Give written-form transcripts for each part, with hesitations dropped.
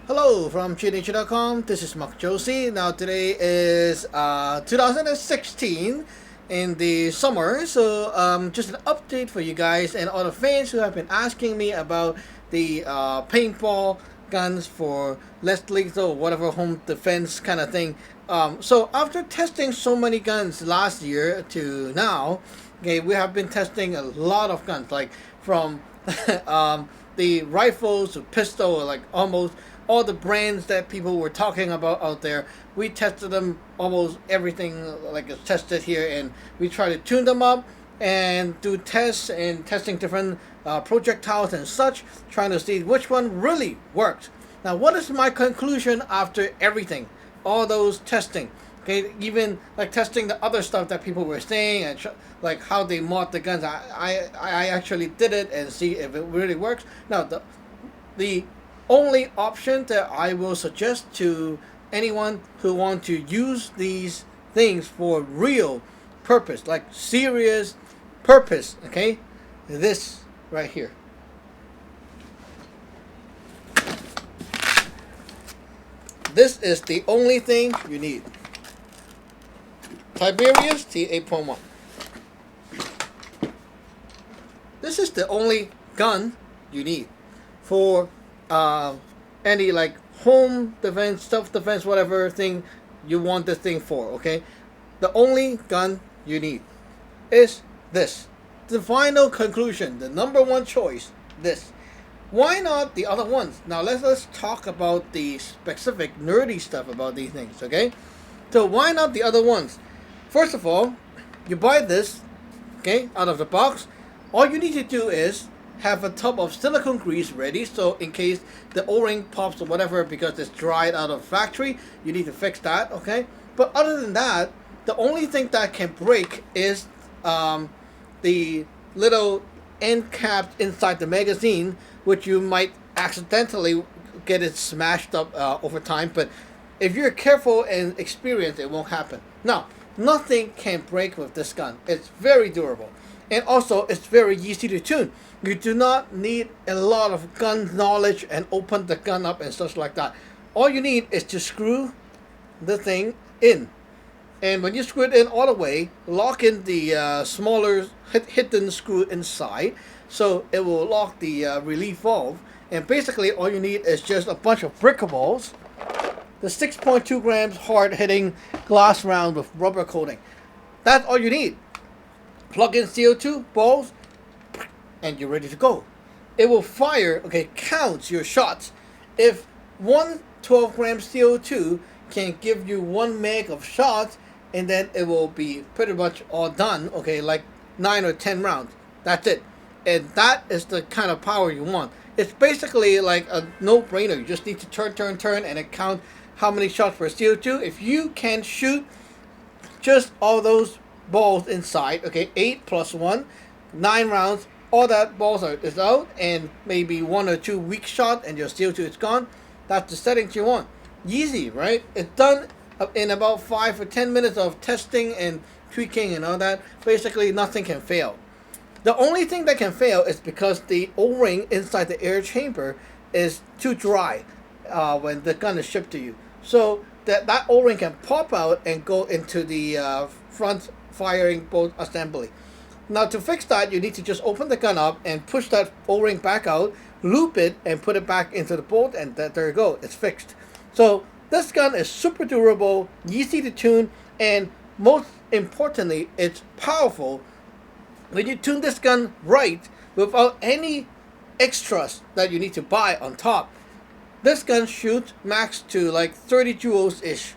Hello from ChitNature.com. This is Mark Josie. Now today is 2016 in the summer, so just an update for you guys and all the fans who have been asking me about the paintball guns for less lethal, whatever home defense kind of thing. So after testing so many guns last year to now, okay, we have been testing a lot of guns, like from the rifles to pistol, like almost all the brands that people were talking about out there. We tested them, almost everything like is tested here, and we try to tune them up and do tests and testing different projectiles and such, trying to see which one really works. Now, what is my conclusion after everything, all those testing? Okay, even like testing the other stuff that people were saying and like how they mod the guns. I actually did it and see if it really works. Now, the only option that I will suggest to anyone who want to use these things for real purpose, like serious purpose, okay, this right here. This is the only thing you need. Tiberius T8.1. This is the only gun you need for any like home defense, self defense, whatever thing you want this thing for. Okay, the only gun you need is this. The final conclusion, the number one choice, this. Why not the other ones? Now let's talk about the specific nerdy stuff about these things. Okay, so why not the other ones? First of all, you buy this, okay, out of the box. All you need to do is have a tub of silicone grease ready, so in case the O-ring pops or whatever because it's dried out of factory, you need to fix that, okay? But other than that, the only thing that can break is the little end cap inside the magazine, which you might accidentally get it smashed up over time, but if you're careful and experienced, it won't happen. Now, nothing can break with this gun. It's very durable. And also, it's very easy to tune. You do not need a lot of gun knowledge and open the gun up and stuff like that. All you need is to screw the thing in. And when you screw it in all the way, lock in the smaller hidden screw inside, so it will lock the relief valve. And basically, all you need is just a bunch of brickables, the 6.2 grams hard-hitting glass round with rubber coating. That's all you need. Plug in CO2 balls, and you're ready to go. It will fire, okay, counts your shots. If one 12 gram CO2 can give you 1 meg of shots, and then it will be pretty much all done, okay, like 9 or 10 rounds. That's it. And that is the kind of power you want. It's basically like a no-brainer. You just need to turn, and it counts how many shots per CO2. If you can shoot just all those balls inside, okay, 8 plus 1, 9 rounds, all that balls is out, and maybe 1 or 2 weak shot and your CO2 is gone. That's the settings you want. Easy, right? It's done in about 5 or 10 minutes of testing and tweaking and all that. Basically, nothing can fail. The only thing that can fail is because the O-ring inside the air chamber is too dry when the gun is shipped to you. So that O-ring can pop out and go into the front firing bolt assembly. Now to fix that, you need to just open the gun up and push that O-ring back out, loop it, and put it back into the bolt, and there you go, it's fixed. So this gun is super durable, easy to tune, and most importantly, it's powerful. When you tune this gun right, without any extras that you need to buy on top, this gun shoots max to like 30 joules-ish.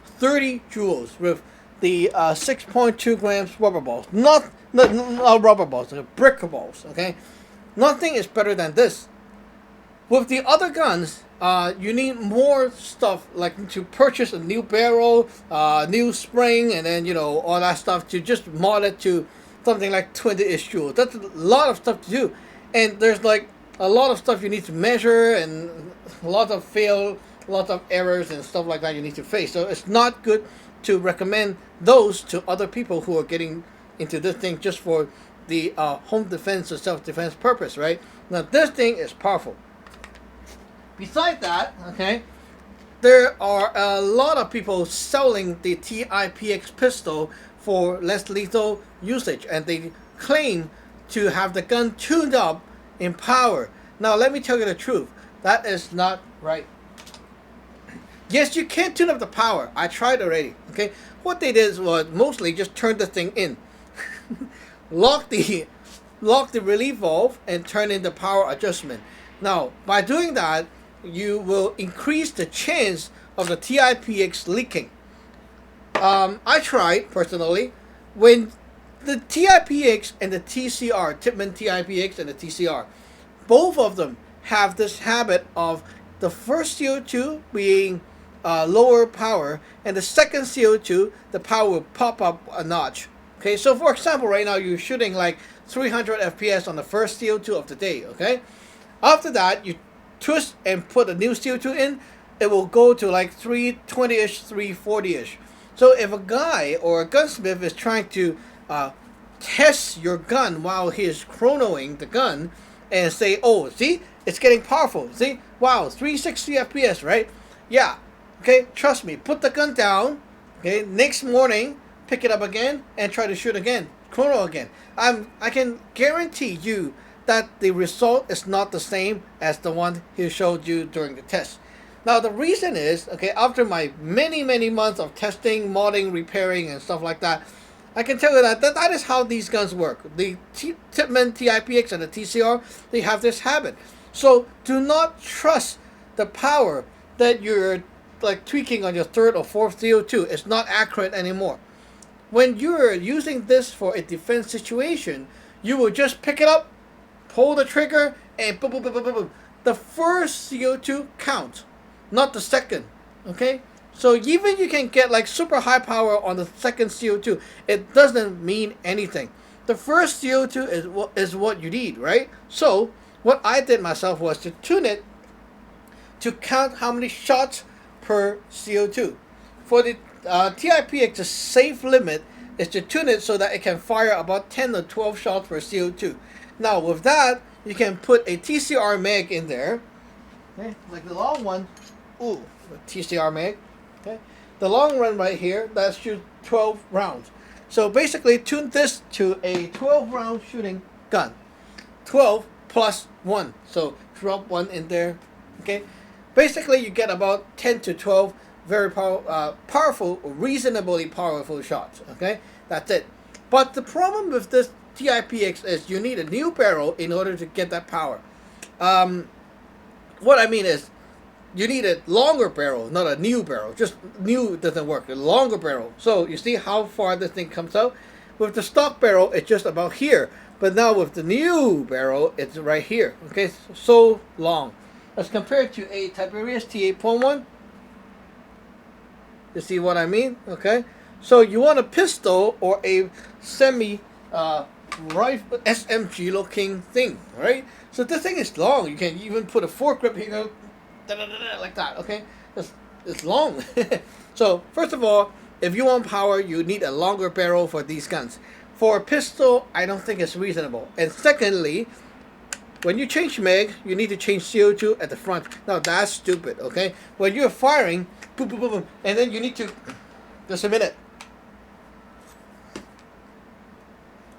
30 joules with the 6.2 grams rubber balls. Not rubber balls, brick balls, okay? Nothing is better than this. With the other guns, you need more stuff, like to purchase a new barrel, new spring, and then, you know, all that stuff to just mod it to something like 20-ish joules. That's a lot of stuff to do. And there's like a lot of stuff you need to measure, and a lot of errors and stuff like that you need to face. So it's not good to recommend those to other people who are getting into this thing just for the home defense or self-defense purpose, right? Now this thing is powerful. Besides that, okay, there are a lot of people selling the TIPX pistol for less lethal usage, and they claim to have the gun tuned up in power. Now, let me tell you the truth. That is not right. Yes, you can tune up the power. I tried already. Okay, what they did was mostly just turn the thing in, lock the relief valve, and turn in the power adjustment. Now, by doing that, you will increase the chance of the TIPX leaking. I tried personally when the TIPX and the TCR, Tippmann TIPX and the TCR, both of them have this habit of the first CO2 being lower power, and the second CO2, the power will pop up a notch. Okay, so for example, right now you're shooting like 300 FPS on the first CO2 of the day. Okay, after that you twist and put a new CO2 in, it will go to like 320-ish, 340-ish. So if a guy or a gunsmith is trying to test your gun while he is chronoing the gun and say, oh, see, it's getting powerful. See, wow, 360 FPS, right? Yeah. Okay, trust me. Put the gun down. Okay, next morning, pick it up again and try to shoot again, chrono again. I can guarantee you that the result is not the same as the one he showed you during the test. Now the reason is, okay, after my many months of testing, modding, repairing, and stuff like that, I can tell you that is how these guns work. The Tippmann TIPX and the TCR, they have this habit. So do not trust the power that you're like tweaking on your third or fourth CO2. It's not accurate anymore. When you're using this for a defense situation, you will just pick it up, pull the trigger, and boom, boom, boom, boom, boom, boom. The first CO2 counts, not the second. Okay? So even you can get like super high power on the second CO2, it doesn't mean anything. The first CO2 is what you need, right? So what I did myself was to tune it to count how many shots per CO2. For the TIPX, the safe limit is to tune it so that it can fire about 10 or 12 shots per CO2. Now with that, you can put a TCR mag in there, okay, like the long one. Ooh, TCR mag. Okay, the long one right here that shoots 12 rounds. So basically, tune this to a 12 round shooting gun. 12 plus 1. So drop 1 in there. Okay, basically you get about 10 to 12 very powerful, reasonably powerful shots. Okay, that's it. But the problem with this TIPX is you need a new barrel in order to get that power. What I mean is, you need a longer barrel, not a new barrel. Just new doesn't work. A longer barrel. So you see how far this thing comes out? With the stock barrel, it's just about here. But now with the new barrel, it's right here. Okay, so long. As compared to a Tiberius T8.1. You see what I mean? Okay. So you want a pistol or a semi rifle SMG looking thing, right? So this thing is long. You can even put a foregrip here, like that. Okay, it's long. So first of all, if you want power, you need a longer barrel for these guns. For a pistol, I don't think it's reasonable. And secondly, when you change mag, you need to change CO2 at the front. Now that's stupid. Okay, when you're firing, boom, boom, boom, boom, and then you need to just a minute.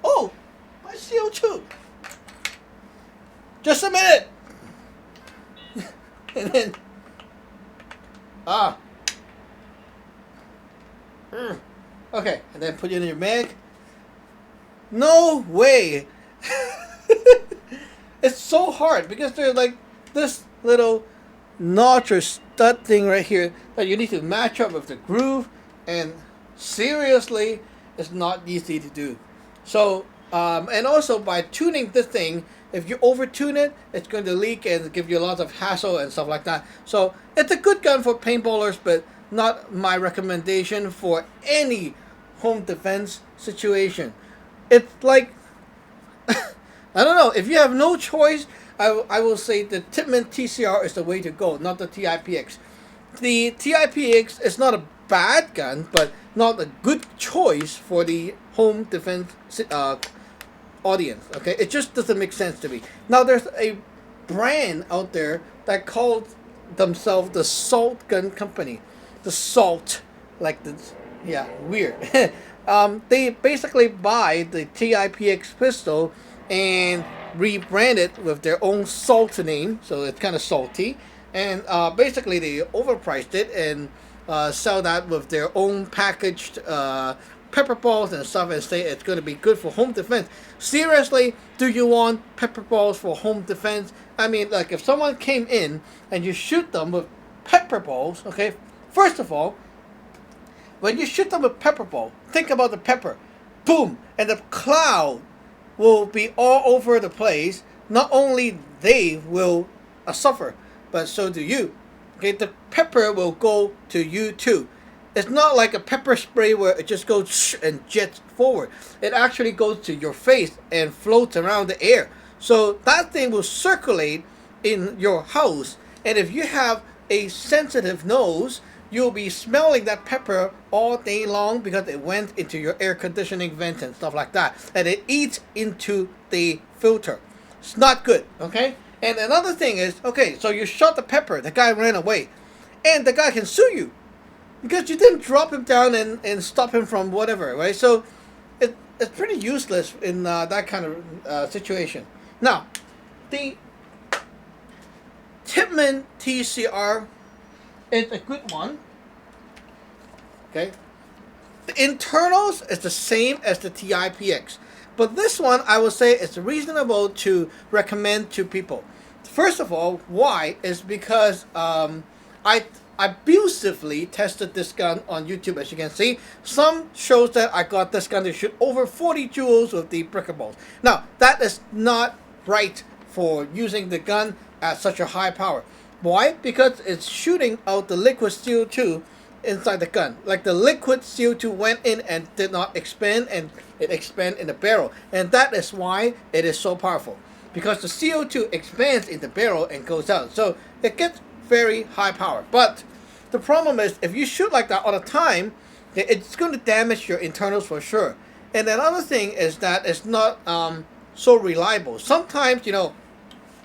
Oh, my CO2. Just a minute. And then, okay, and then put it in your mag. No way. It's so hard because there's like this little notch or stud thing right here that you need to match up with the groove, and seriously, it's not easy to do. So, and also by tuning this thing, if you over-tune it, it's going to leak and give you a lot of hassle and stuff like that. So it's a good gun for paintballers, but not my recommendation for any home defense situation. It's like, I don't know, if you have no choice, I will say the Tippmann Tcr is the way to go, not the TIPX. The TIPX is not a bad gun, but not a good choice for the home defense audience. Okay, it just doesn't make sense to me. Now there's a brand out there that called themselves the Salt Gun Company. The Salt, like the, yeah, weird. They basically buy the TIPX pistol and rebrand it with their own salt name, so it's kind of salty. And basically, they overpriced it and sell that with their own packaged pepper balls and stuff, and say it's going to be good for home defense. Seriously, do you want pepper balls for home defense? I mean, like if someone came in and you shoot them with pepper balls, okay, first of all, when you shoot them with pepper ball, think about the pepper. Boom! And the cloud will be all over the place. Not only they will suffer, but so do you. Okay, the pepper will go to you too. It's not like a pepper spray where it just goes and jets forward. It actually goes to your face and floats around the air. So that thing will circulate in your house. And if you have a sensitive nose, you'll be smelling that pepper all day long because it went into your air conditioning vents and stuff like that. And it eats into the filter. It's not good, okay? And another thing is, okay, so you shot the pepper, the guy ran away. And the guy can sue you because you didn't drop him down and stop him from whatever, right? So it's pretty useless in that kind of situation. Now, the Tippmann Tcr is a good one. Okay. The internals is the same as the TIPX. But this one, I would say, is reasonable to recommend to people. First of all, why? Is because I abusively tested this gun on YouTube, as you can see. Some shows that I got this gun to shoot over 40 joules with the bricker balls. Now, that is not right for using the gun at such a high power. Why? Because it's shooting out the liquid CO2 inside the gun. Like the liquid CO2 went in and did not expand, and it expanded in the barrel. And that is why it is so powerful. Because the CO2 expands in the barrel and goes out. So it gets very high power. But the problem is, if you shoot like that all the time, it's going to damage your internals for sure. And another thing is that it's not so reliable. Sometimes, you know,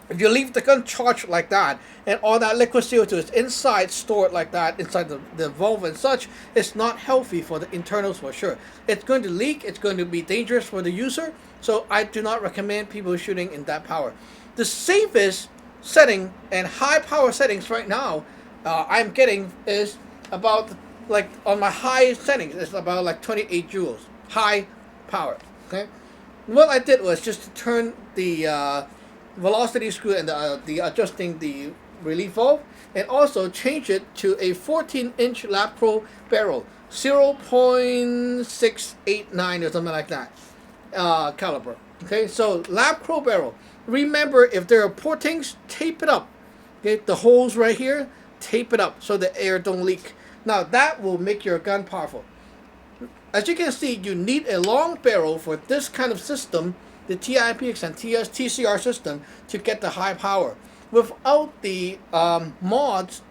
if you leave the gun charged like that, and all that liquid CO2 is inside, stored like that, inside the valve and such, it's not healthy for the internals for sure. It's going to leak, it's going to be dangerous for the user, so I do not recommend people shooting in that power. The safest setting and high power settings right now I'm getting is about, like on my high settings, it's about like 28 joules, high power, okay? What I did was just to turn the velocity screw and the adjusting the relief valve, and also change it to a 14-inch lab pro barrel, 0.689 or something like that caliber. Okay, so lab pro barrel. Remember, if there are portings, tape it up. Okay, the holes right here, tape it up so the air don't leak. Now that will make your gun powerful. As you can see, you need a long barrel for this kind of system, the TIPX and TCR system, to get the high power. Without the mods,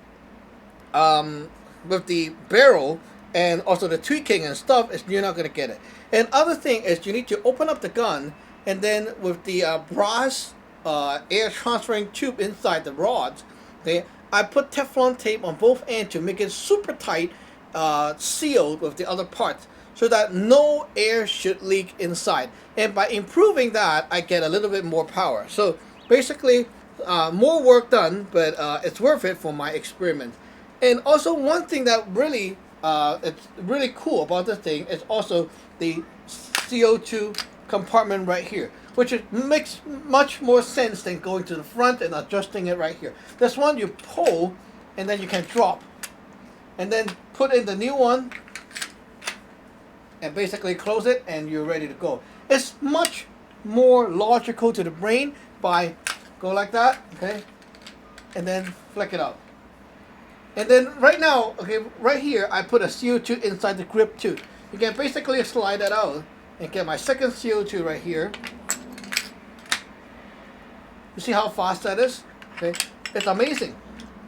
with the barrel and also the tweaking and stuff, you're not going to get it. And other thing is, you need to open up the gun, and then with the brass air transferring tube inside the rods, okay, I put Teflon tape on both ends to make it super tight, sealed with the other parts, so that no air should leak inside. And by improving that, I get a little bit more power. So basically, more work done, but it's worth it for my experiment. And also, one thing that really it's really cool about this thing is also the CO2 compartment right here, which makes much more sense than going to the front and adjusting it right here. This one you pull, and then you can drop, and then put in the new one, and basically close it, and you're ready to go. It's much more logical to the brain by go like that, okay, and then flick it out. And then right now, okay, right here, I put a CO2 inside the grip too. You can basically slide that out and get my second CO2 right here. You see how fast that is? Okay, it's amazing.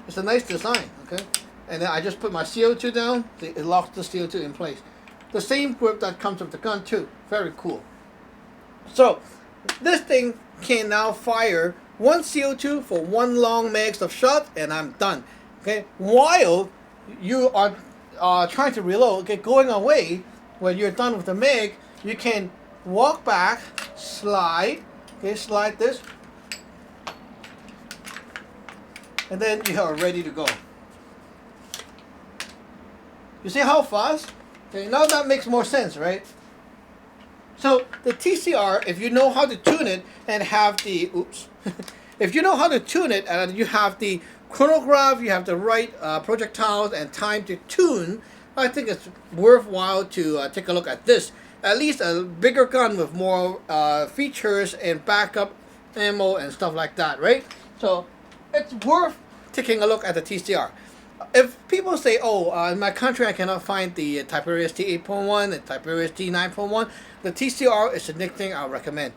It's a nice design, okay. And then I just put my CO2 down. See, it locks the CO2 in place. The same grip that comes with the gun too. Very cool. So this thing can now fire one CO2 for one long max of shot, and I'm done. Okay, while you are trying to reload, okay, going away, when you're done with the mag, you can walk back, slide, okay, slide this, and then you are ready to go. You see how fast? Okay, now that makes more sense, right? So the TCR, if you know how to tune it and have the, if you know how to tune it and you have the chronograph, you have the right projectiles and time to tune, I think it's worthwhile to take a look at this. At least a bigger gun with more features and backup ammo and stuff like that, right? So it's worth taking a look at the TCR. If people say, oh, in my country I cannot find the Tiberius T8.1 and Tiberius T9.1, the TCR is the next thing I'll recommend.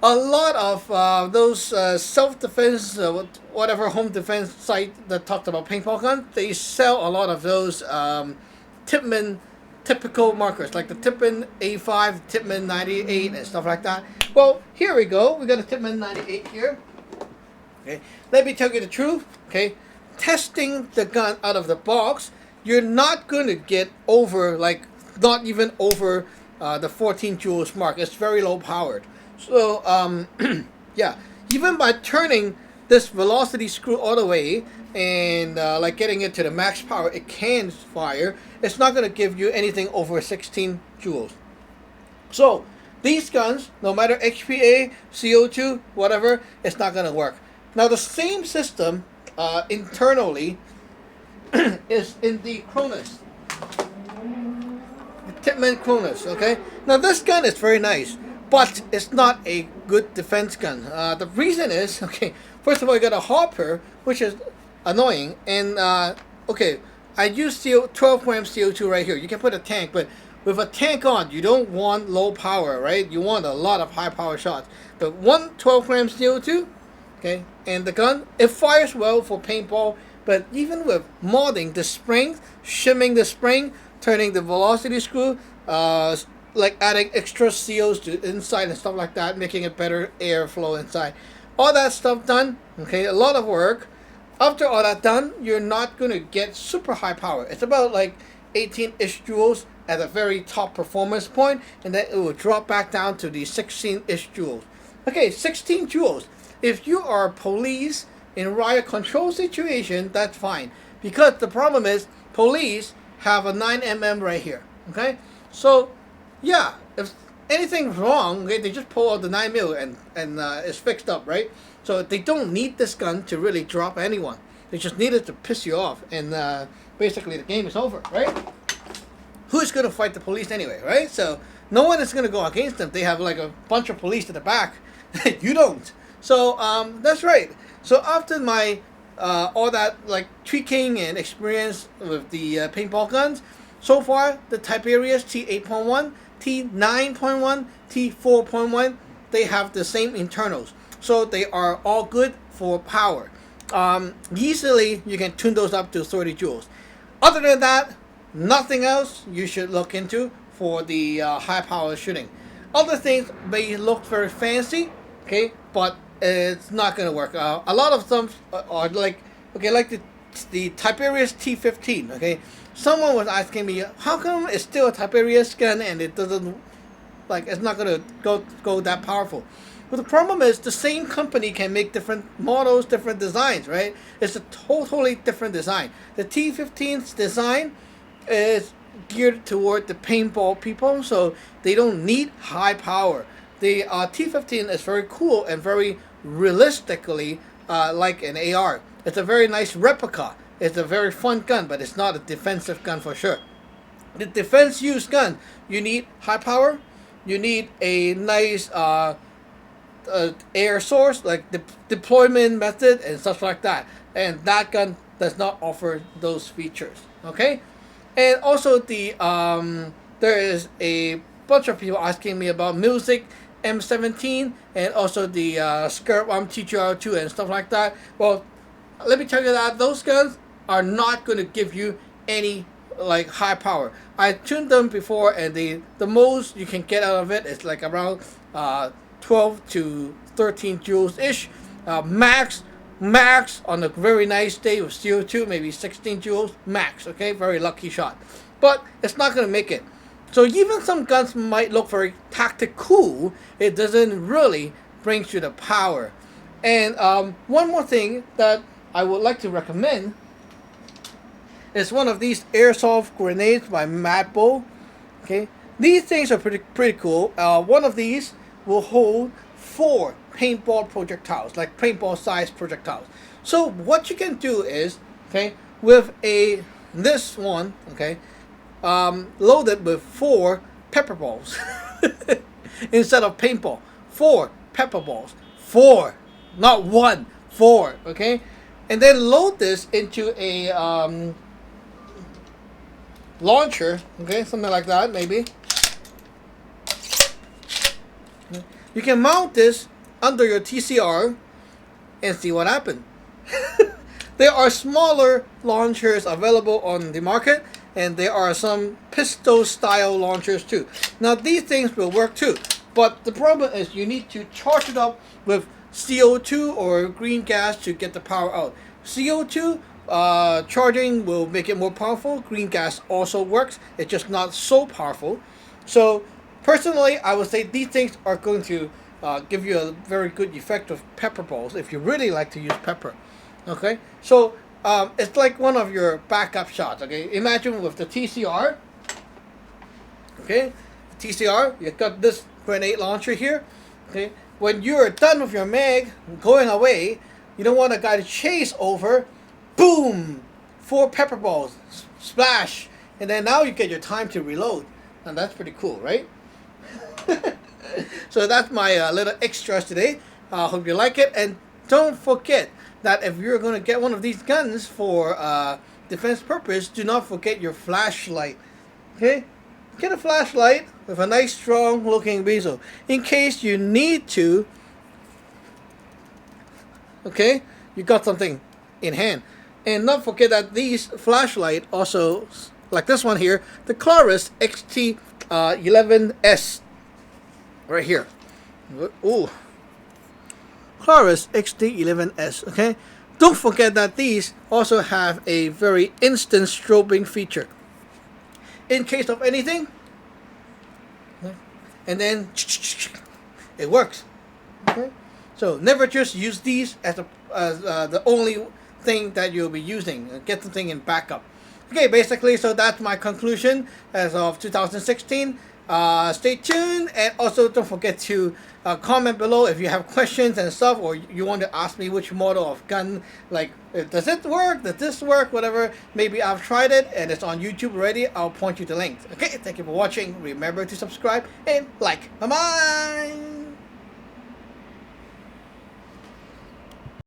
A lot of those self-defense, whatever home defense site that talked about paintball guns, they sell a lot of those Tippmann typical markers, like the Tippmann A5, Tippmann 98, and stuff like that. Well, here we go. We got a Tippmann 98 here. Okay, let me tell you the truth. Okay, testing the gun out of the box, you're not going to get over, like, not even over the 14 joules mark. It's very low powered. So, yeah, even by turning this velocity screw all the way and like getting it to the max power, it can fire. It's not going to give you anything over 16 joules. So, these guns, no matter HPA, CO2, whatever, it's not going to work. Now, the same system internally is in the Cronus. Tippmann Cronus, okay? Now, this gun is very nice, but it's not a good defense gun. The reason is, okay, first of all, you got a hopper, which is annoying, and, okay, I use 12 gram CO2 right here. You can put a tank, but with a tank on, you don't want low power, right? You want a lot of high power shots. But one 12 gram CO2, okay, and the gun, it fires well for paintball, but even with modding the spring, shimming the spring, turning the velocity screw, like adding extra seals to inside and stuff like that, making it better airflow inside. All that stuff done, okay, a lot of work. After all that done, you're not going to get super high power. It's about like 18-ish joules at a very top performance point, and then it will drop back down to the 16-ish joules. Okay, 16 joules. If you are police in riot control situation, that's fine. Because the problem is, police have a 9mm right here. Okay? So, yeah, if anything's wrong, okay, they just pull out the 9mm and it's fixed up, right? So they don't need this gun to really drop anyone. They just need it to piss you off, and basically the game is over, right? Who's going to fight the police anyway, right? So no one is going to go against them. They have like a bunch of police at the back. You don't. So that's right. So after my all that like tweaking and experience with the paintball guns, so far the Tiberius T8.1, T9.1, T4.1, they have the same internals. So they are all good for power. Easily you can tune those up to 30 joules. Other than that, nothing else you should look into for the high power shooting. Other things may look very fancy, okay, but it's not going to work. A lot of them are like, okay, like the Tiberius T15, okay. Someone was asking me, how come it's still a Tiberius gun and it doesn't, like, it's not going to go that powerful? Well, the problem is the same company can make different models, different designs, right? It's a totally different design. The T15's design is geared toward the paintball people, so they don't need high power. The T15 is very cool and very realistically like an AR. It's a very nice replica. It's a very fun gun, but it's not a defensive gun for sure. The defense use gun, you need high power, you need a nice air source, like the deployment method and stuff like that. And that gun does not offer those features. Okay? And also the there is a bunch of people asking me about music M17 and also the Skirt TCR2 and stuff like that. Well, let me tell you that those guns are not going to give you any like high power. I tuned them before, and the most you can get out of it is like around 12 to 13 joules ish, Max on a very nice day with CO2, maybe 16 joules max. Okay, very lucky shot, but it's not gonna make it. So even some guns might look very tactical, it doesn't really bring you the power. And one more thing that I would like to recommend is one of these airsoft grenades by Paintball. Okay, these things are pretty cool. One of these will hold 4 paintball projectiles, like paintball size projectiles. So what you can do is, okay, with this one, okay, loaded with 4 pepper balls instead of paintball. 4 pepper balls, 4, not 1, 4. Okay, and then load this into a launcher. Okay, something like that, maybe. You can mount this under your TCR and see what happens. There are smaller launchers available on the market, and there are some pistol style launchers too. Now these things will work too, but the problem is you need to charge it up with CO2 or green gas to get the power out. CO2 charging will make it more powerful. Green gas also works, it's just not so powerful. So personally, I would say these things are going to give you a very good effect of pepper balls if you really like to use pepper. Okay, so it's like one of your backup shots. Okay, imagine with the TCR. Okay, TCR, you got this grenade launcher here. Okay, when you're done with your mag going away, you don't want a guy to chase over. Boom, 4 pepper balls, splash, and then now you get your time to reload, and that's pretty cool, right? So that's my little extras today. Hope you like it, and don't forget that if you're going to get one of these guns for defense purpose, do not forget your flashlight. Okay, get a flashlight with a nice strong looking bezel in case you need to. Okay, you got something in hand. And not forget that these flashlight also, like this one here, the Clarus XT11S, right here. Ooh, Clarus XT11S. Okay, don't forget that these also have a very instant strobing feature. In case of anything, and then it works. Okay, so never just use these as the only thing that you'll be using. Get the thing in backup. Okay, basically, so that's my conclusion as of 2016. Stay tuned, and also don't forget to comment below if you have questions and stuff, or you want to ask me which model of gun, like does it work, does this work, whatever. Maybe I've tried it and it's on YouTube already. I'll point you the link. Okay, thank you for watching. Remember to subscribe and like. Bye bye.